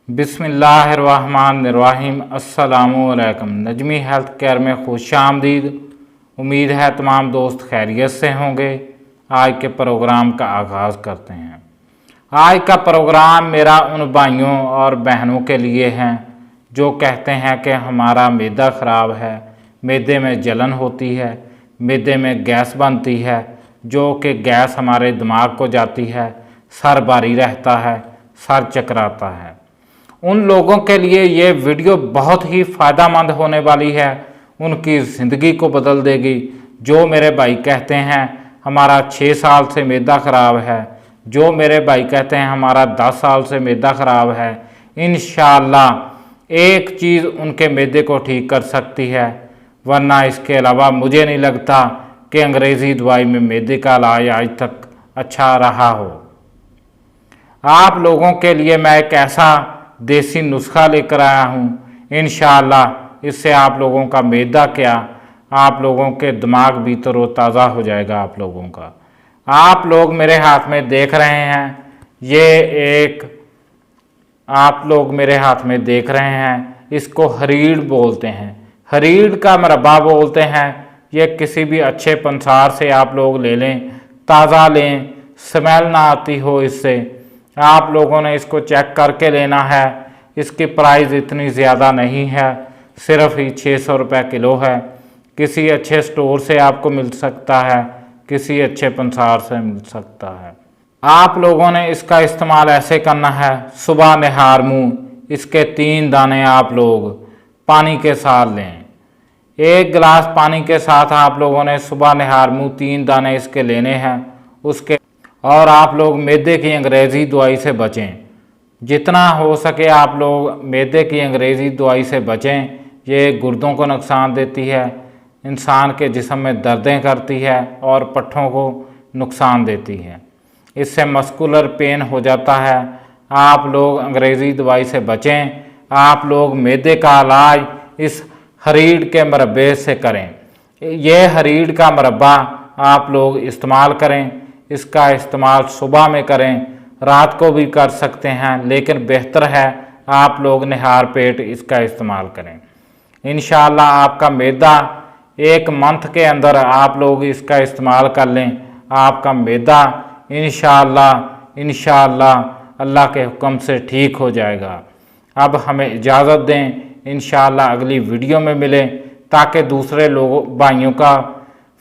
बिस्मिल्लाहिर्रहमानिर्रहीम। अस्सलामुअलैकुम। Najmi health care में खुशामदीद। उम्मीद है तमाम दोस्त खैरियत से होंगे। आज के प्रोग्राम का आगाज़ करते हैं। आज का प्रोग्राम मेरा उन भाइयों और बहनों के लिए है जो कहते हैं कि हमारा मैदा ख़राब है, मैदे में जलन होती है, मैदे में गैस बनती है, जो कि गैस हमारे दिमाग को जाती है, सर भारी रहता है, सर चकराता है। उन लोगों के लिए ये वीडियो बहुत ही फ़ायदेमंद होने वाली है, उनकी ज़िंदगी को बदल देगी। जो मेरे भाई कहते हैं हमारा 6 साल से मैदा ख़राब है, जो मेरे भाई कहते हैं हमारा 10 साल से मैदा ख़राब है, इंशाअल्लाह एक चीज़ उनके मैदे को ठीक कर सकती है। वरना इसके अलावा मुझे नहीं लगता कि अंग्रेज़ी दवाई में मैदे का इलाज आज तक अच्छा रहा हो। आप लोगों के लिए मैं एक ऐसा देसी नुस्खा लेकर आया हूँ, इंशाअल्लाह इससे आप लोगों का मैदा क्या, आप लोगों के दिमाग भी तरोताज़ा हो जाएगा। आप लोग मेरे हाथ में देख रहे हैं, आप लोग मेरे हाथ में देख रहे हैं, इसको हरीड़ बोलते हैं, हरीड़ का मरब्बा बोलते हैं। ये किसी भी अच्छे पंसार से आप लोग ले लें, ताज़ा लें, स्मेल ना आती हो इससे। आप लोगों ने इसको चेक करके लेना है। इसकी प्राइस इतनी ज़्यादा नहीं है, सिर्फ ही 600 रुपये किलो है। किसी अच्छे स्टोर से आपको मिल सकता है, किसी अच्छे पंसार से मिल सकता है। आप लोगों ने इसका इस्तेमाल ऐसे करना है, सुबह निहार मुँह इसके 3 दाने आप लोग पानी के साथ लें। 1 गिलास पानी के साथ आप लोगों ने सुबह निहार मुँह 3 दाने इसके लेने हैं। और आप लोग मैदे की अंग्रेज़ी दवाई से बचें, जितना हो सके आप लोग मैदे की अंग्रेज़ी दवाई से बचें। ये गुर्दों को नुकसान देती है, इंसान के जिस्म में दर्दें करती है और पट्ठों को नुकसान देती है। इससे मस्कुलर पेन हो जाता है। आप लोग अंग्रेज़ी दवाई से बचें। आप लोग मैदे का इलाज इस हरीड़ के मरब्बे से करें। ये हरीड़ का मरब्बा आप लोग इस्तेमाल करें। इसका इस्तेमाल सुबह में करें, रात को भी कर सकते हैं, लेकिन बेहतर है आप लोग निहार पेट इसका इस्तेमाल करें। इंशाअल्लाह आपका मैदा 1 मंथ के अंदर आप लोग इसका इस्तेमाल कर लें, आपका मैदा इंशाअल्लाह अल्लाह के हुक्म से ठीक हो जाएगा। अब हमें इजाज़त दें, इंशाअल्लाह अगली वीडियो में मिलें ताकि दूसरे लोगों भाइयों का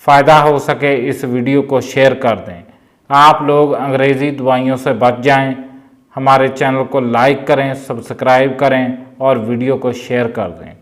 फ़ायदा हो सके। इस वीडियो को शेयर कर दें। आप लोग अंग्रेज़ी दवाइयों से बच जाएं। हमारे चैनल को लाइक करें, सब्सक्राइब करें और वीडियो को शेयर कर दें।